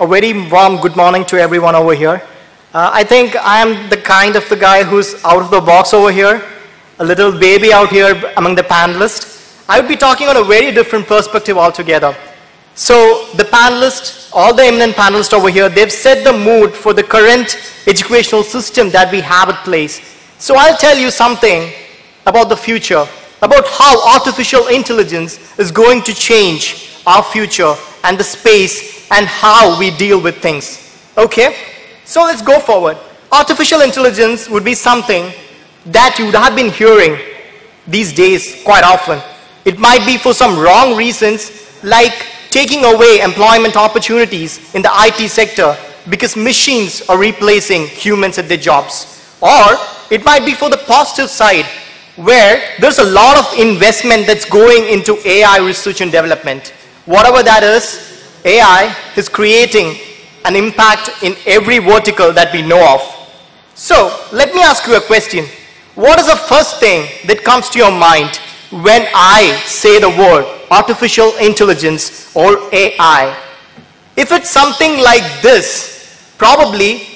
A very warm good morning to everyone over here. I think I am the kind of the guy who's out of the box over here, a little baby out here among the panelists. I would be talking on a very different perspective altogether. So the panelists, all the eminent panelists over here, they've set the mood for the current educational system that we have at place. So I'll tell you something about the future, about how artificial intelligence is going to change our future and the space and how we deal with things. Okay? So let's go forward. Artificial intelligence would be something that you would have been hearing these days quite often. It might be for some wrong reasons, like taking away employment opportunities in the IT sector because machines are replacing humans at their jobs. Or it might be for the positive side, where there's a lot of investment that's going into AI research and development. Whatever that is, AI is creating an impact in every vertical that we know of. So let me ask you a question. What is the first thing that comes to your mind when I say the word artificial intelligence or AI? If it's something like this, probably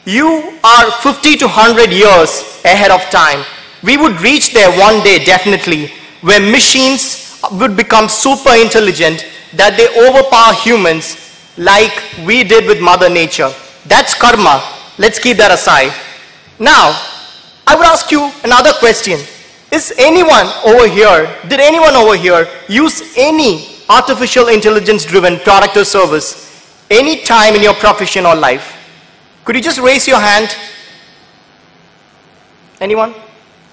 you are 50 to 100 years ahead of time. We would reach there one day definitely, where machines would become super intelligent, that they overpower humans like we did with Mother Nature. That's karma. Let's keep that aside. Now, I would ask you another question. Is anyone over here, did anyone over here use any artificial intelligence driven product or service any time in your profession or life? Could you just raise your hand? Anyone?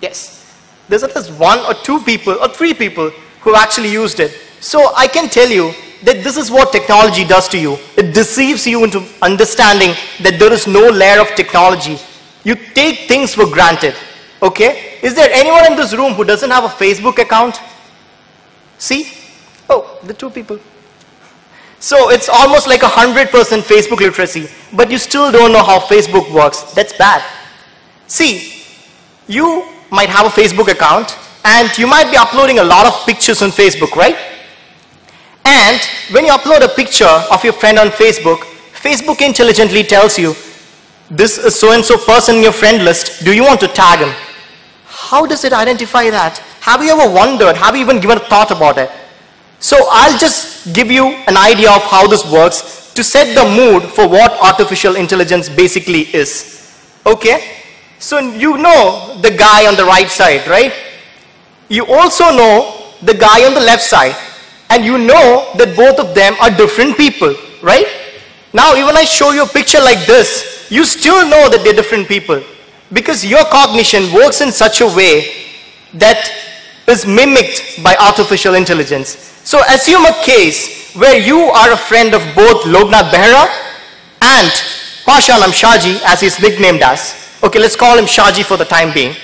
Yes. There's at least one or two people or three people who actually used it. So I can tell you that this is what technology does to you. It deceives you into understanding that there is no layer of technology. You take things for granted. Okay? Is there anyone in this room who doesn't have a Facebook account? See? Oh, the two people. So it's almost like 100% Facebook literacy, but you still don't know how Facebook works. That's bad. See, you might have a Facebook account and you might be uploading a lot of pictures on Facebook, right? And when you upload a picture of your friend on Facebook, Facebook intelligently tells you, this is so-and-so person in your friend list, do you want to tag him? How does it identify that? Have you ever wondered, have you even given a thought about it? So I'll just give you an idea of how this works to set the mood for what artificial intelligence basically is. Okay? So you know the guy on the right side, right? You also know the guy on the left side. And you know that both of them are different people, right? Now, even I show you a picture like this, you still know that they're different people because your cognition works in such a way that is mimicked by artificial intelligence. So assume a case where you are a friend of both Loknath Behra and Pashanam Shaji, as he's nicknamed as. Okay, let's call him Shaji for the time being.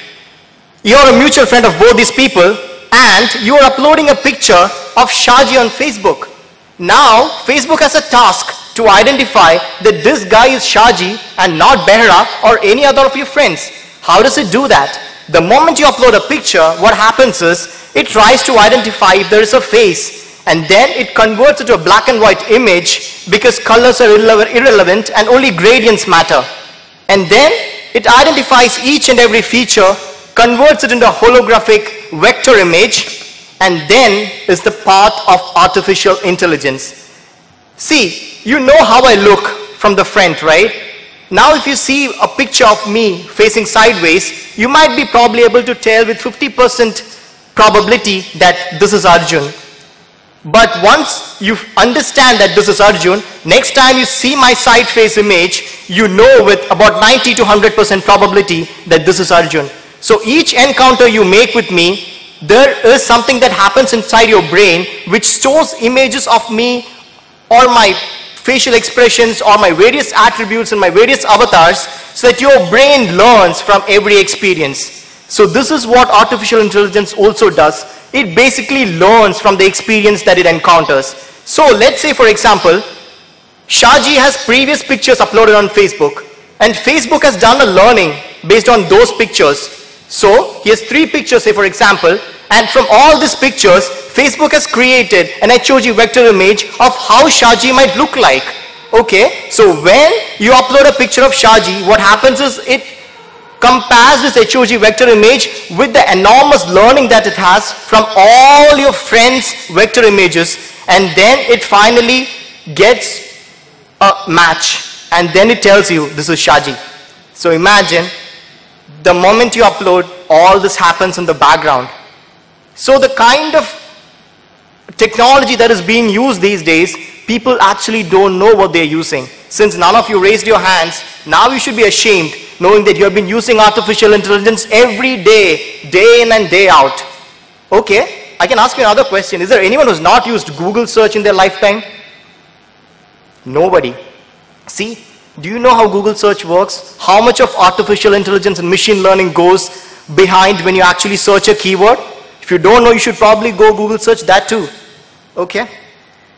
You're a mutual friend of both these people and you are uploading a picture of Shaji on Facebook. Now, Facebook has a task to identify that this guy is Shaji and not Behra or any other of your friends. How does it do that? The moment you upload a picture, what happens is it tries to identify if there is a face, and then it converts it to a black and white image because colors are irrelevant and only gradients matter. And then it identifies each and every feature, converts it into a holographic vector image, and then is the part of artificial intelligence. See, you know how I look from the front, right? Now if you see a picture of me facing sideways, you might be probably able to tell with 50% probability that this is Arjun. But once you understand that this is Arjun, next time you see my side face image, you know with about 90 to 100% probability that this is Arjun. So each encounter you make with me, there is something that happens inside your brain which stores images of me or my facial expressions or my various attributes and my various avatars so that your brain learns from every experience. So this is what artificial intelligence also does. It basically learns from the experience that it encounters. So let's say, for example, Shaji has previous pictures uploaded on Facebook, and Facebook has done a learning based on those pictures. So he has 3 pictures, say for example, and from all these pictures, Facebook has created an HOG vector image of how Shaji might look like. Okay, so when you upload a picture of Shaji, what happens is it compares this HOG vector image with the enormous learning that it has from all your friends' vector images, and then it finally gets a match, and then it tells you this is Shaji. So imagine the moment you upload, all this happens in the background. So the kind of technology that is being used these days, people actually don't know what they're using. Since none of you raised your hands, now you should be ashamed knowing that you have been using artificial intelligence every day, day in and day out. Okay, I can ask you another question. Is there anyone who's not used Google search in their lifetime? Nobody. See, do you know how Google search works? How much of artificial intelligence and machine learning goes behind when you actually search a keyword? If you don't know, you should probably go Google search that too. Okay?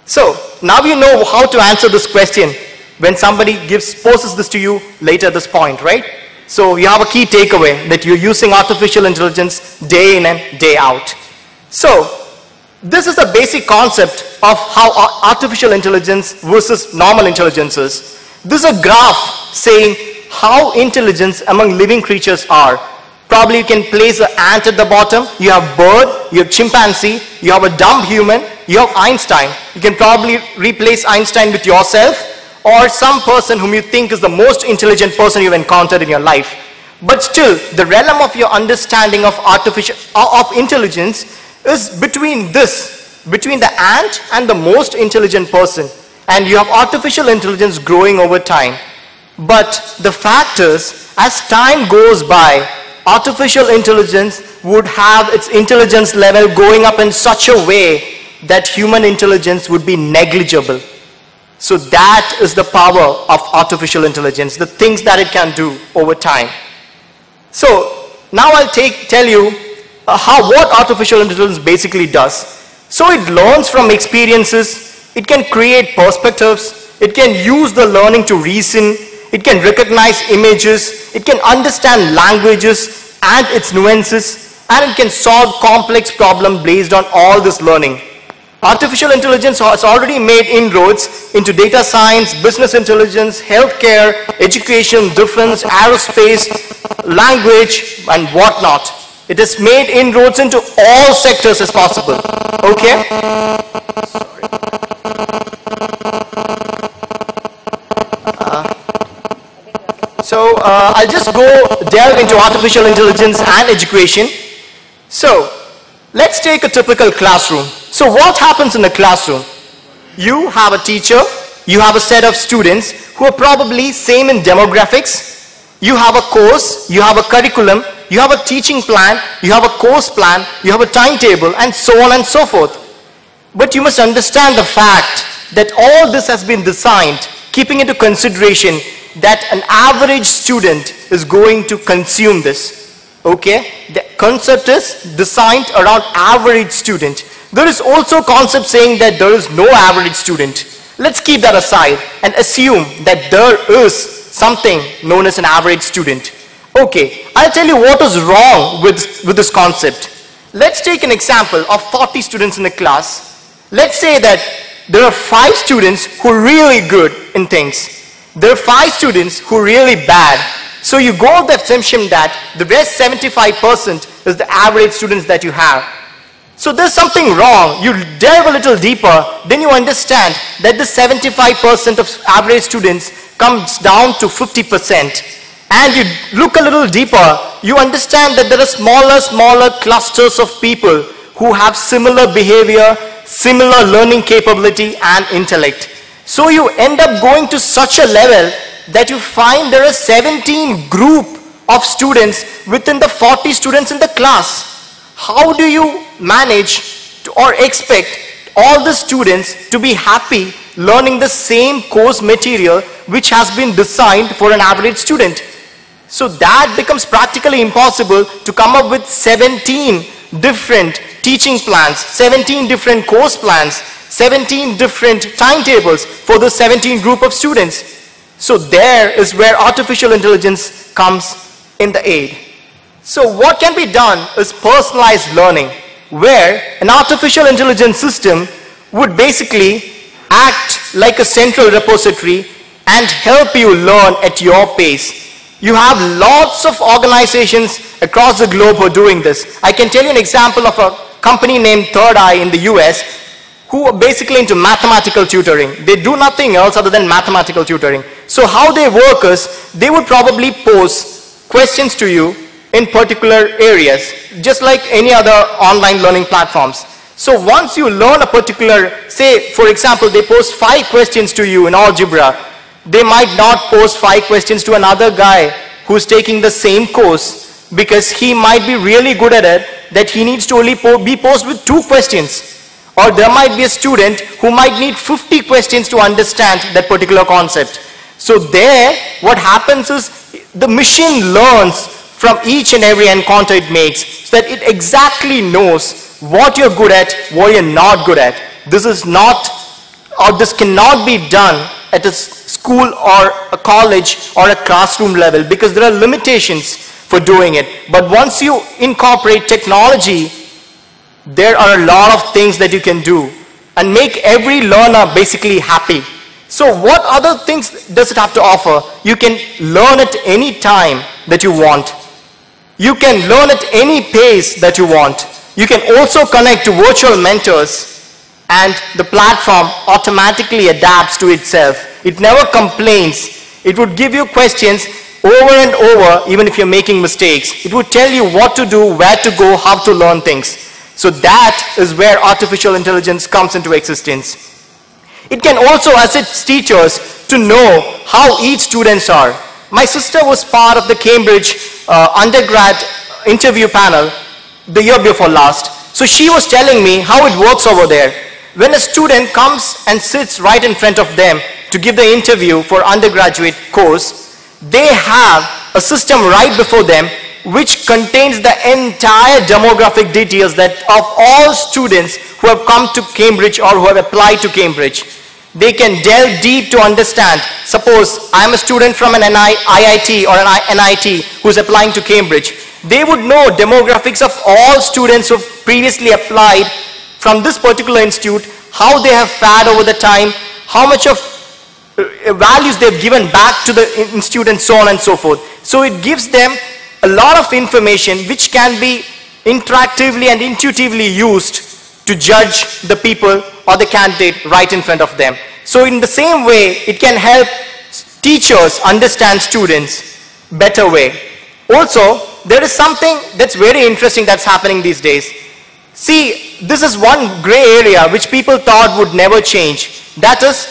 So, now you know how to answer this question when somebody poses this to you later at this point, right? So, you have a key takeaway that you're using artificial intelligence day in and day out. So, this is the basic concept of how artificial intelligence versus normal intelligence is. This is a graph saying how intelligence among living creatures are. Probably you can place an ant at the bottom, you have bird, you have chimpanzee, you have a dumb human, you have Einstein. You can probably replace Einstein with yourself or some person whom you think is the most intelligent person you've encountered in your life. But still, the realm of your understanding of intelligence is between the ant and the most intelligent person. And you have artificial intelligence growing over time. But the fact is, as time goes by, artificial intelligence would have its intelligence level going up in such a way that human intelligence would be negligible. So that is the power of artificial intelligence, the things that it can do over time. So now I'll tell you what artificial intelligence basically does. So it learns from experiences, it can create perspectives, it can use the learning to reason, it can recognize images, it can understand languages and its nuances, and it can solve complex problems based on all this learning. Artificial intelligence has already made inroads into data science, business intelligence, healthcare, education, defense, aerospace, language, and whatnot. It has made inroads into all sectors as possible. Okay? So I'll just go delve into artificial intelligence and education. So let's take a typical classroom. So what happens in a classroom? You have a teacher, you have a set of students who are probably same in demographics, you have a course, you have a curriculum, you have a teaching plan, you have a course plan, you have a timetable, and so on and so forth. But you must understand the fact that all this has been designed keeping into consideration that an average student is going to consume this. Okay? The concept is designed around average student. There is also a concept saying that there is no average student. Let's keep that aside and assume that there is something known as an average student. Okay, I'll tell you what is wrong with this concept. Let's take an example of 40 students in a class. Let's say that there are 5 students who are really good in things. There are 5 students who are really bad. So you go with the assumption that the rest 75% is the average students that you have. So there's something wrong. You delve a little deeper, then you understand that the 75% of average students comes down to 50%. And you look a little deeper, you understand that there are smaller clusters of people who have similar behavior, similar learning capability and intellect. So you end up going to such a level that you find there are 17 group of students within the 40 students in the class. How do you manage to, or expect all the students to be happy learning the same course material which has been designed for an average student? So that becomes practically impossible to come up with 17 different teaching plans, 17 different course plans, 17 different timetables for the 17 group of students. So there is where artificial intelligence comes in the aid. So what can be done is personalized learning, where an artificial intelligence system would basically act like a central repository and help you learn at your pace. You have lots of organizations across the globe who are doing this. I can tell you an example of a company named Third Eye in the US who are basically into mathematical tutoring. They do nothing else other than mathematical tutoring. So how they work is, they would probably pose questions to you in particular areas, just like any other online learning platforms. So once you learn a particular, say for example, they pose 5 questions to you in algebra, they might not pose 5 questions to another guy who's taking the same course because he might be really good at it that he needs to only be posed with 2 questions. Or there might be a student who might need 50 questions to understand that particular concept. So there, what happens is the machine learns from each and every encounter it makes so that it exactly knows what you're good at, what you're not good at. This is not, or this cannot be done at a school or a college or a classroom level because there are limitations for doing it. But once you incorporate technology, there are a lot of things that you can do and make every learner basically happy. So what other things does it have to offer? You can learn at any time that you want. You can learn at any pace that you want. You can also connect to virtual mentors, and the platform automatically adapts to itself. It never complains. It would give you questions over and over, even if you're making mistakes. It would tell you what to do, where to go, how to learn things. So that is where artificial intelligence comes into existence. It can also assist teachers to know how each students are. My sister was part of the Cambridge undergrad interview panel the year before last. So she was telling me how it works over there. When a student comes and sits right in front of them to give the interview for undergraduate course, they have a system right before them which contains the entire demographic details that of all students who have come to Cambridge or who have applied to Cambridge. They can delve deep to understand. Suppose I'm a student from an IIT or an NIT who's applying to Cambridge. They would know demographics of all students who have previously applied from this particular institute, how they have fared over the time, how much of values they've given back to the institute and so on and so forth. So it gives them a lot of information which can be interactively and intuitively used to judge the people or the candidate right in front of them. So in the same way, it can help teachers understand students better way. Also, there is something that's very interesting that's happening these days. See, this is one gray area which people thought would never change. That is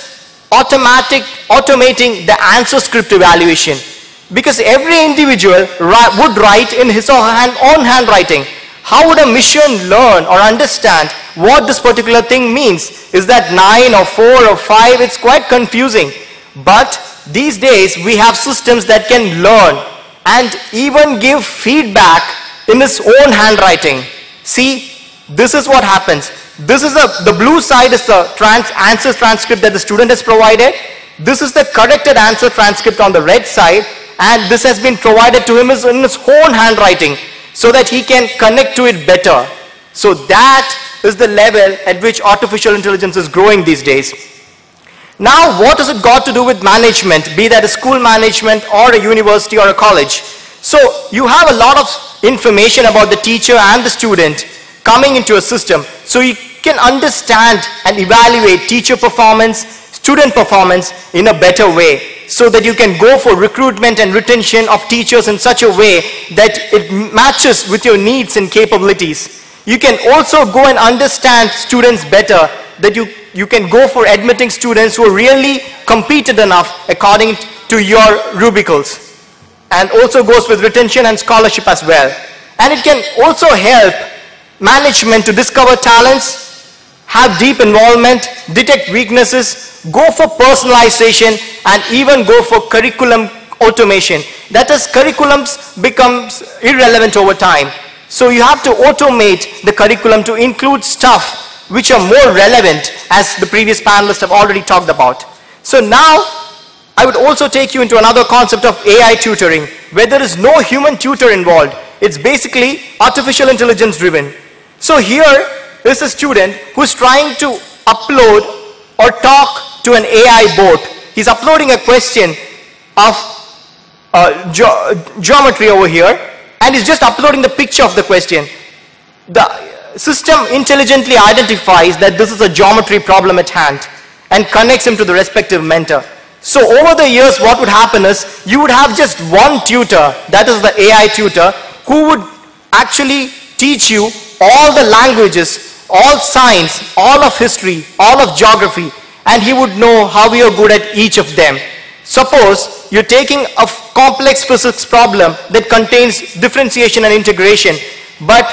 automating the answer script evaluation. Because every individual would write in his or her own handwriting. How would a machine learn or understand what this particular thing means? Is that 9 or 4 or 5? It's quite confusing. But these days we have systems that can learn and even give feedback in its own handwriting. See, this is what happens. This is the blue side is the answer transcript that the student has provided. This is the corrected answer transcript on the red side, and this has been provided to him in his own handwriting so that he can connect to it better. So that is the level at which artificial intelligence is growing these days. Now, what has it got to do with management, be that a school management or a university or a college? So you have a lot of information about the teacher and the student coming into a system. So you can understand and evaluate teacher performance, student performance in a better way, so that you can go for recruitment and retention of teachers in such a way that it matches with your needs and capabilities. You can also go and understand students better, that you can go for admitting students who are really competent enough according to your rubricals. And also goes with retention and scholarship as well. And it can also help management to discover talents, have deep involvement, detect weaknesses, go for personalization, and even go for curriculum automation. That is, curriculums becomes irrelevant over time. So you have to automate the curriculum to include stuff which are more relevant, as the previous panelists have already talked about. So now, I would also take you into another concept of AI tutoring, where there is no human tutor involved. It's basically artificial intelligence driven. So here is a student who's trying to upload or talk to an AI bot. He's uploading a question of geometry over here, and he's just uploading the picture of the question. The system intelligently identifies that this is a geometry problem at hand and connects him to the respective mentor. So over the years, what would happen is, you would have just one tutor, that is the AI tutor, who would actually teach you all the languages, all science, all of history, all of geography, and he would know how you're good at each of them. Suppose you're taking a complex physics problem that contains differentiation and integration, but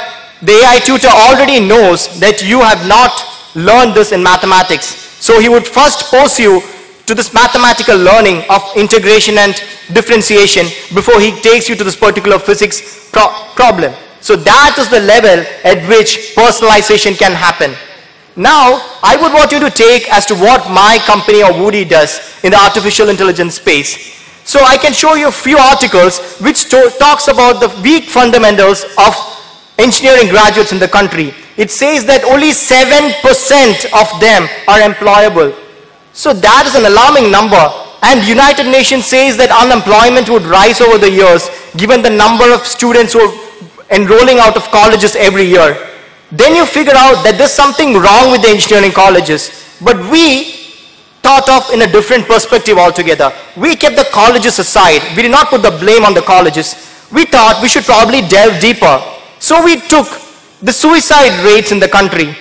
the AI tutor already knows that you have not learned this in mathematics. So he would first pose you to this mathematical learning of integration and differentiation before he takes you to this particular physics problem. So that is the level at which personalization can happen. Now, I would want you to take as to what my company or WUDI does in the artificial intelligence space. So I can show you a few articles which talks about the weak fundamentals of engineering graduates in the country. It says that only 7% of them are employable. So that is an alarming number. And United Nations says that unemployment would rise over the years given the number of students who are enrolling out of colleges every year. Then you figure out that there's something wrong with the engineering colleges. But we thought of in a different perspective altogether. We kept the colleges aside. We did not put the blame on the colleges. We thought we should probably delve deeper. So we took the suicide rates in the country.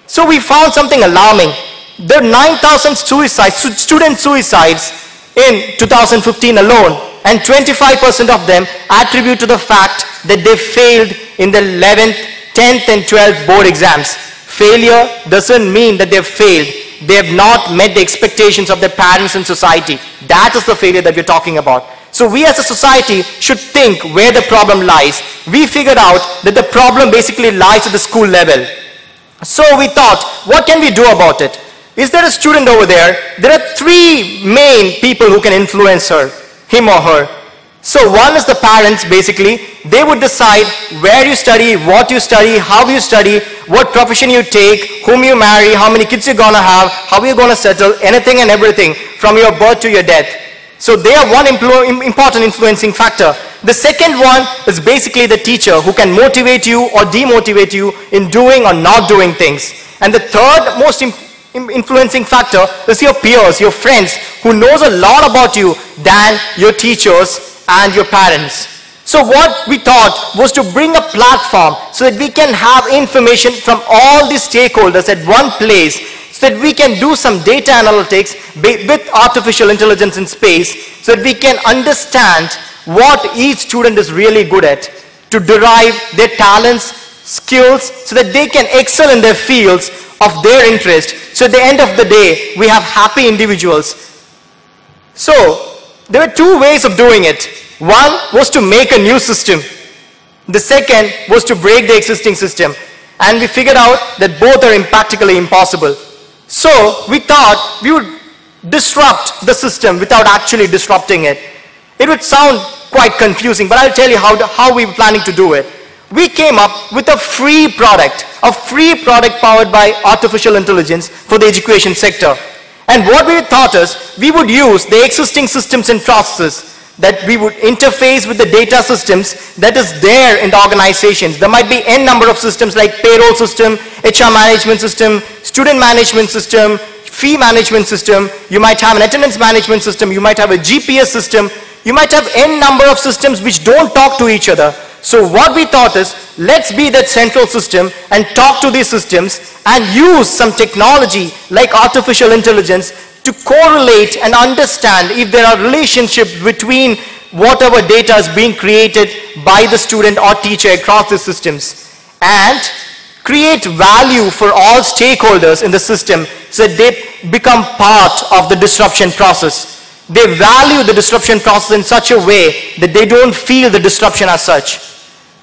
So we found something alarming. There are 9,000 student suicides in 2015 alone, and 25% of them attribute to the fact that they failed in the 11th, 10th and 12th board exams. Failure doesn't mean that they've failed. They have not met the expectations of their parents and society. That is the failure that we're talking about. So we as a society should think where the problem lies. We figured out that the problem basically lies at the school level. So we thought, what can we do about it? Is there a student over there? There are three main people who can influence him or her. So one is the parents, basically. They would decide where you study, what you study, how you study, what profession you take, whom you marry, how many kids you're gonna have, how you're gonna settle, anything and everything from your birth to your death. So they are one important influencing factor. The second one is basically the teacher who can motivate you or demotivate you in doing or not doing things. And the third most influencing factor is your peers, your friends, who knows a lot about you than your teachers and your parents. So what we thought was to bring a platform so that we can have information from all the stakeholders at one place, so that we can do some data analytics with artificial intelligence in space, so that we can understand what each student is really good at, to derive their talents, skills, so that they can excel in their fields of their interest. So at the end of the day, we have happy individuals. So there were two ways of doing it. One was to make a new system. The second was to break the existing system. And we figured out that both are impractically impossible. So we thought we would disrupt the system without actually disrupting it. It would sound quite confusing, but I'll tell you how we were planning to do it. We came up with a free product powered by artificial intelligence for the education sector. And what we thought is, we would use the existing systems and processes, that we would interface with the data systems that is there in the organizations. There might be n number of systems like payroll system, HR management system, student management system, fee management system, you might have an attendance management system, you might have a GPS system, you might have n number of systems which don't talk to each other. So what we thought is, let's be that central system and talk to these systems and use some technology like artificial intelligence to correlate and understand if there are relationships between whatever data is being created by the student or teacher across the systems, and create value for all stakeholders in the system so that they become part of the disruption process. They value the disruption process in such a way that they don't feel the disruption as such.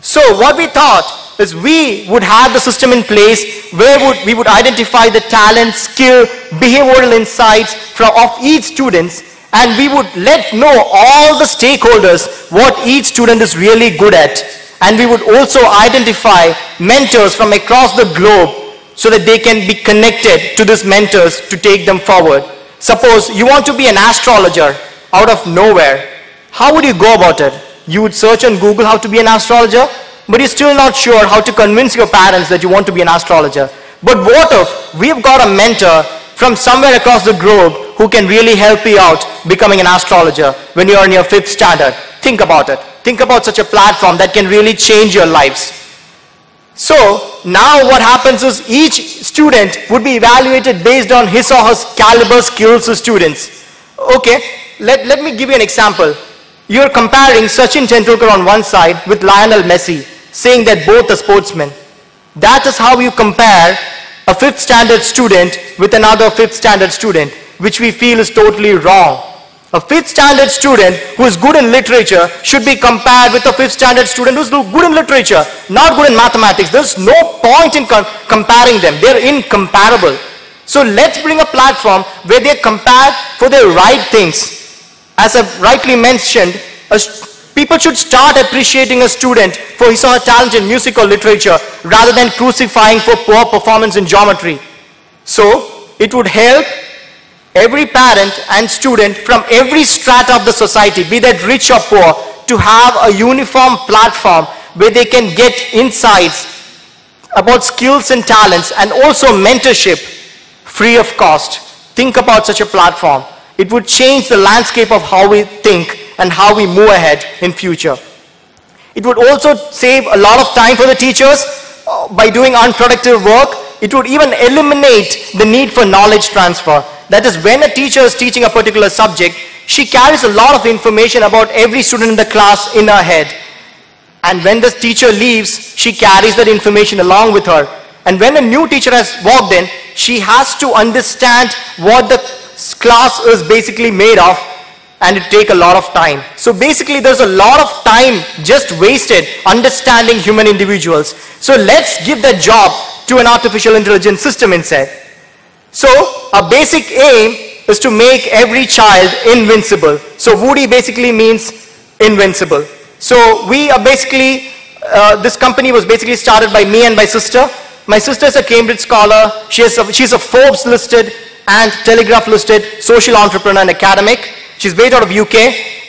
So what we thought is, we would have the system in place where we would identify the talent, skill, behavioral insights of each student, and we would let know all the stakeholders what each student is really good at. And we would also identify mentors from across the globe so that they can be connected to these mentors to take them forward. Suppose you want to be an astrologer out of nowhere. How would you go about it? You would search on Google how to be an astrologer, but you're still not sure how to convince your parents that you want to be an astrologer. But what if we've got a mentor from somewhere across the globe who can really help you out becoming an astrologer when you're in your 5th standard? Think about it. Think about such a platform that can really change your lives. So now what happens is each student would be evaluated based on his or her caliber skills as students. Okay, let me give you an example. You're comparing Sachin Tendulkar on one side with Lionel Messi, saying that both are sportsmen. That is how you compare a 5th standard student with another 5th standard student, which we feel is totally wrong. A 5th standard student who is good in literature should be compared with a 5th standard student who is good in literature, not good in mathematics. There's no point in comparing them. They're incomparable. So let's bring a platform where they're compared for the right things. As I rightly mentioned, people should start appreciating a student for his or her talent in music or literature rather than crucifying for poor performance in geometry. So it would help every parent and student from every strata of the society, be that rich or poor, to have a uniform platform where they can get insights about skills and talents and also mentorship free of cost. Think about such a platform. It would change the landscape of how we think and how we move ahead in future. It would also save a lot of time for the teachers by doing unproductive work. It would even eliminate the need for knowledge transfer. That is, when a teacher is teaching a particular subject, she carries a lot of information about every student in the class in her head. And when the teacher leaves, she carries that information along with her. And when a new teacher has walked in, she has to understand what the class is basically made of, and it takes a lot of time. So basically there's a lot of time just wasted understanding human individuals. So let's give that job to an artificial intelligence system instead. So our basic aim is to make every child invincible. So WUDI basically means invincible. So we are basically, this company was basically started by me and my sister. My sister is a Cambridge scholar. She's a Forbes listed and Telegraph listed social entrepreneur and academic. She's based out of UK,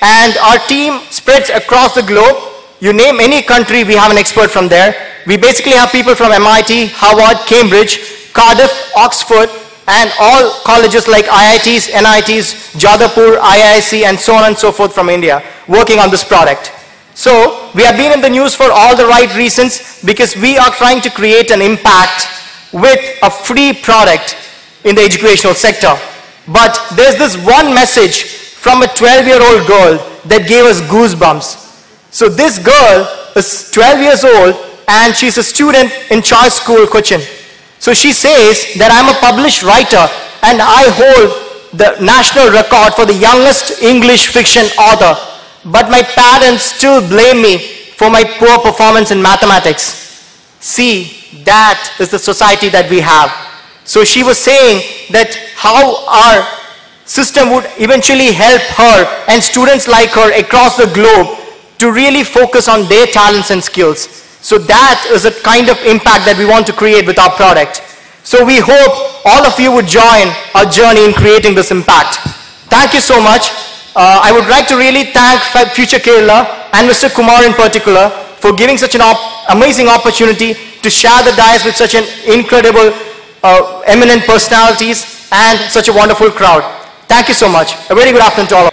and our team spreads across the globe. You name any country, we have an expert from there. We basically have people from MIT, Harvard, Cambridge, Cardiff, Oxford, and all colleges like IITs, NITs, Jadavpur, IISc, and so on and so forth from India, working on this product. So we have been in the news for all the right reasons, because we are trying to create an impact with a free product in the educational sector. But there's this one message from a 12-year-old girl that gave us goosebumps. So this girl is 12 years old and she's a student in Choice School, Cochin. So she says that I'm a published writer and I hold the national record for the youngest English fiction author. But my parents still blame me for my poor performance in mathematics. See, that is the society that we have. So she was saying that how our system would eventually help her and students like her across the globe to really focus on their talents and skills. So that is the kind of impact that we want to create with our product. So we hope all of you would join our journey in creating this impact. Thank you so much. I would like to really thank Future Kerala and Mr. Kumar in particular for giving such an amazing opportunity to share the dais with such an incredible, eminent personalities and such a wonderful crowd. Thank you so much. A very good afternoon to all of you.